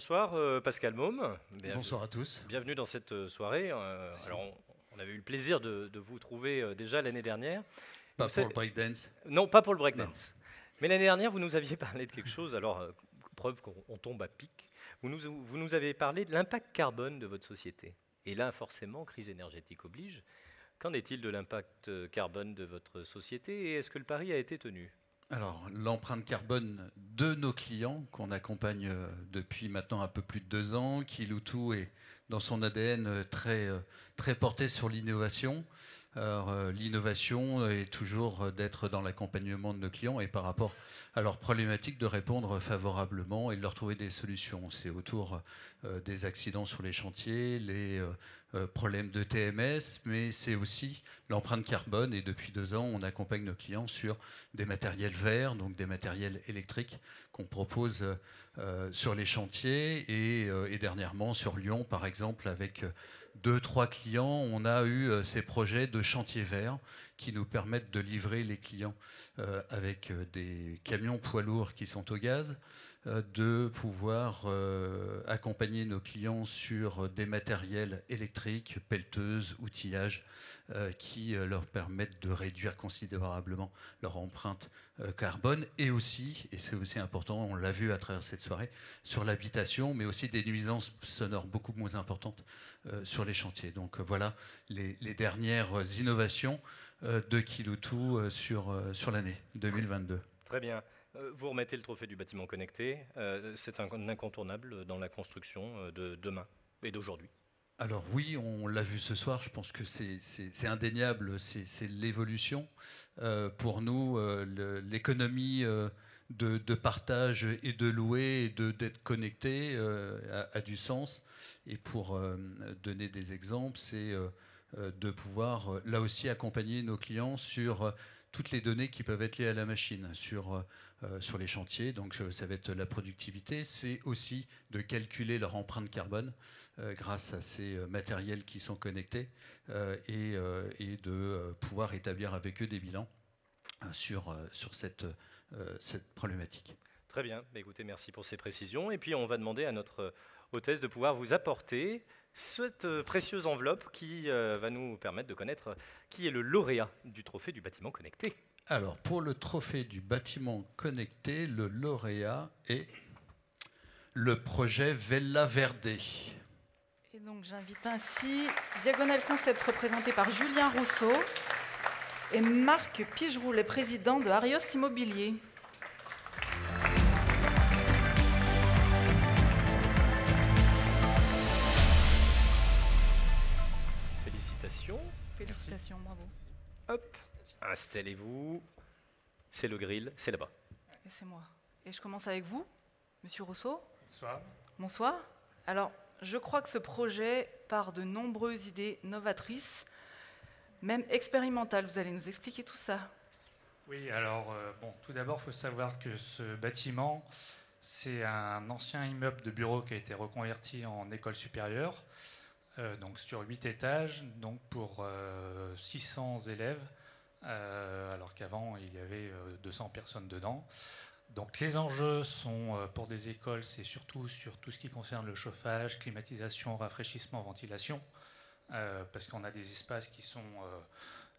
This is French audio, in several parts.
bonsoir Pascal Môme. Bonsoir à tous. Bienvenue dans cette soirée. Alors on avait eu le plaisir de vous trouver déjà l'année dernière. Pas pour le breakdance? Non, pas pour le breakdance. Mais l'année dernière, vous nous aviez parlé de quelque chose, alors preuve qu'on tombe à pic. Vous nous avez parlé de l'impact carbone de votre société. Et là, forcément, crise énergétique oblige. Qu'en est-il de l'impact carbone de votre société et est-ce que le pari a été tenu ? Alors, l'empreinte carbone de nos clients, qu'on accompagne depuis maintenant un peu plus de 2 ans, Kiloutou est dans son ADN très porté sur l'innovation. Alors, l'innovation est toujours d'être dans l'accompagnement de nos clients et par rapport à leurs problématiques de répondre favorablement et de leur trouver des solutions. C'est autour des accidents sur les chantiers, les problèmes de TMS, mais c'est aussi l'empreinte carbone. Et depuis 2 ans, on accompagne nos clients sur des matériels verts, donc des matériels électriques qu'on propose sur les chantiers. Et dernièrement, sur Lyon, par exemple, avec 2-3 clients, on a eu ces projets de chantier vert qui nous permettent de livrer les clients avec des camions poids lourds qui sont au gaz, de pouvoir accompagner nos clients sur des matériels électriques, pelleteuses, outillages, qui leur permettent de réduire considérablement leur empreinte carbone, et aussi, et c'est aussi important, on l'a vu à travers cette soirée, sur l'habitation, mais aussi des nuisances sonores beaucoup moins importantes sur les chantiers. Donc voilà les dernières innovations de Kiloutou sur l'année 2022. Très bien. Vous remettez le trophée du bâtiment connecté. C'est un incontournable dans la construction de demain et d'aujourd'hui. Alors oui, on l'a vu ce soir, je pense que c'est indéniable, c'est l'évolution. Pour nous, l'économie de partage et de louer et d'être connecté a du sens. Et pour donner des exemples, c'est de pouvoir là aussi accompagner nos clients sur toutes les données qui peuvent être liées à la machine, sur les chantiers. Donc ça va être la productivité, c'est aussi de calculer leur empreinte carbone grâce à ces matériels qui sont connectés et de pouvoir établir avec eux des bilans sur cette problématique. Très bien. Écoutez, merci pour ces précisions. Et puis on va demander à notre hôtesse de pouvoir vous apporter cette précieuse enveloppe qui va nous permettre de connaître qui est le lauréat du trophée du bâtiment connecté. Alors, pour le trophée du bâtiment connecté, le lauréat est le projet Vella Verde. Et donc j'invite ainsi Diagonal Concept représenté par Julien Rousseau et Marc Pigeroux, les présidents de Ariost Immobilier. Félicitations. Félicitations, bravo. Hop, installez-vous. C'est le grill, c'est là-bas. Et c'est moi. Et je commence avec vous, Monsieur Rousseau. Bonsoir. Bonsoir. Alors, je crois que ce projet part de nombreuses idées novatrices, même expérimentales. Vous allez nous expliquer tout ça. Oui, alors, tout d'abord, il faut savoir que ce bâtiment, c'est un ancien immeuble de bureau qui a été reconverti en école supérieure, donc sur 8 étages, donc pour 600 élèves, alors qu'avant, il y avait 200 personnes dedans. Donc les enjeux sont, pour des écoles, c'est surtout sur tout ce qui concerne le chauffage, climatisation, rafraîchissement, ventilation, parce qu'on a des espaces qui sont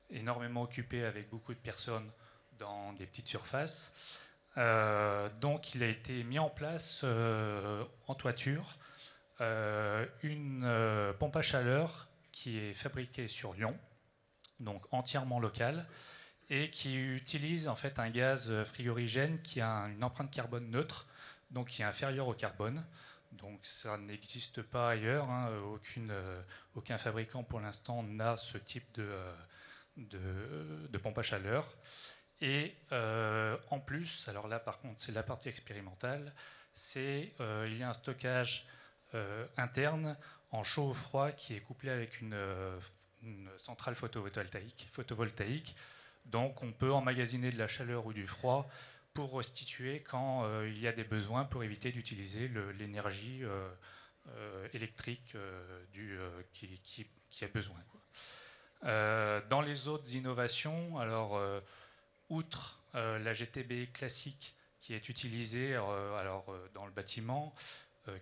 énormément occupés avec beaucoup de personnes dans des petites surfaces. Donc il a été mis en place en toiture une pompe à chaleur qui est fabriquée sur Lyon, donc entièrement locale, et qui utilise en fait un gaz frigorigène qui a une empreinte carbone neutre, donc qui est inférieure au carbone. Donc ça n'existe pas ailleurs, hein. Aucun fabricant pour l'instant n'a ce type de pompe à chaleur. Et en plus, alors là par contre c'est la partie expérimentale, il y a un stockage interne en chaud ou froid qui est couplé avec une centrale photovoltaïque. Donc on peut emmagasiner de la chaleur ou du froid pour restituer quand il y a des besoins, pour éviter d'utiliser l'énergie électrique qui a besoin, quoi. Dans les autres innovations, alors outre la GTB classique qui est utilisée dans le bâtiment,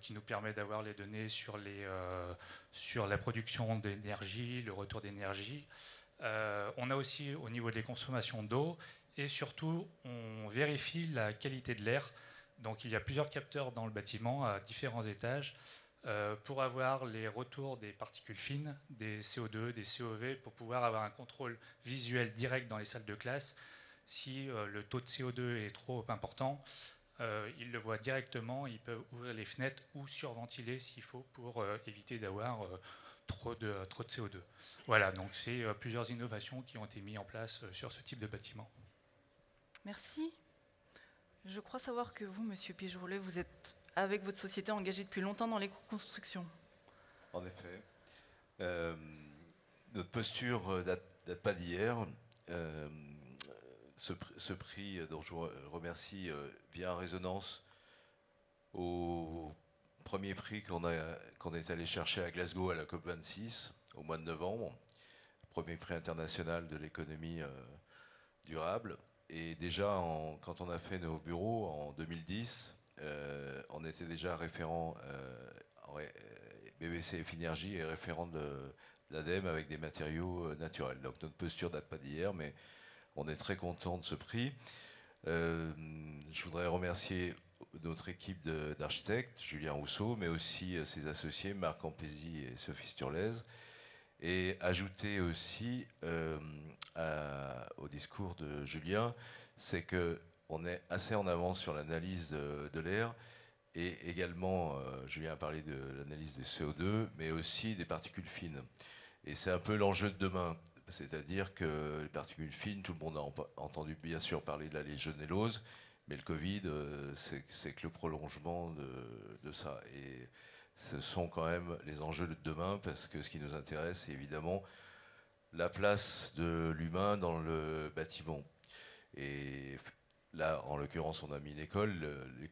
qui nous permet d'avoir les données sur la production d'énergie, le retour d'énergie. On a aussi au niveau des consommations d'eau et surtout on vérifie la qualité de l'air. Donc il y a plusieurs capteurs dans le bâtiment à différents étages pour avoir les retours des particules fines, des CO2, des COV, pour pouvoir avoir un contrôle visuel direct dans les salles de classe. Si le taux de CO2 est trop important, ils le voient directement, ils peuvent ouvrir les fenêtres ou surventiler s'il faut pour éviter d'avoir trop de CO2. Voilà, donc c'est plusieurs innovations qui ont été mises en place sur ce type de bâtiment. Merci. Je crois savoir que vous, Monsieur Pigeroulet, vous êtes avec votre société engagé depuis longtemps dans l'éco-construction. En effet. Notre posture date pas d'hier. Ce prix, dont je vous remercie, vient en résonance au premier prix qu'on est allé chercher à Glasgow à la COP26 au mois de novembre, premier prix international de l'économie durable. Et déjà, quand on a fait nos bureaux en 2010, on était déjà référent, BBC Finergie est référent de l'ADEME avec des matériaux naturels. Donc notre posture date pas d'hier, mais on est très content de ce prix. Je voudrais remercier notre équipe d'architectes, Julien Rousseau, mais aussi ses associés, Marc Ampézy et Sophie Sturlez, et ajouter aussi au discours de Julien, c'est qu'on est assez en avance sur l'analyse de l'air, et également, Julien a parlé de l'analyse des CO2, mais aussi des particules fines. Et c'est un peu l'enjeu de demain. C'est-à-dire que les particules fines, tout le monde a entendu bien sûr parler de la légionellose, mais le Covid, c'est que le prolongement de ça. Et ce sont quand même les enjeux de demain, parce que ce qui nous intéresse, c'est évidemment la place de l'humain dans le bâtiment. Et là, en l'occurrence, on a mis une école, le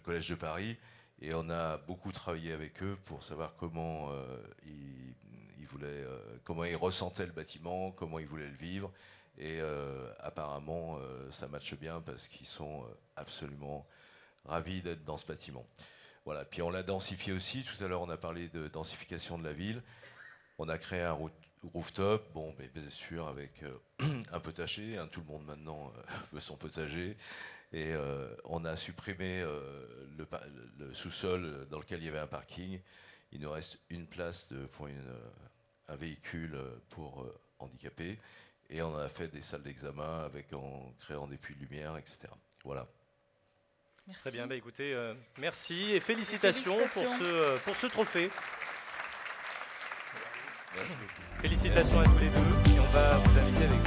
Collège de Paris, et on a beaucoup travaillé avec eux pour savoir comment comment ils ressentaient le bâtiment, comment ils voulaient le vivre. Et apparemment, ça matche bien parce qu'ils sont absolument ravis d'être dans ce bâtiment. Voilà. Puis on l'a densifié aussi. Tout à l'heure, on a parlé de densification de la ville. On a créé un rooftop, bon, mais bien sûr avec un potager. Hein, tout le monde maintenant veut son potager. Et on a supprimé le sous-sol dans lequel il y avait un parking. Il nous reste une place pour un véhicule pour handicapés. Et on a fait des salles d'examen en créant des puits de lumière, etc. Voilà. Merci. Très bien, bah écoutez, merci et félicitations. Pour ce trophée. Merci beaucoup. Félicitations à tous les deux. Et on va vous inviter avec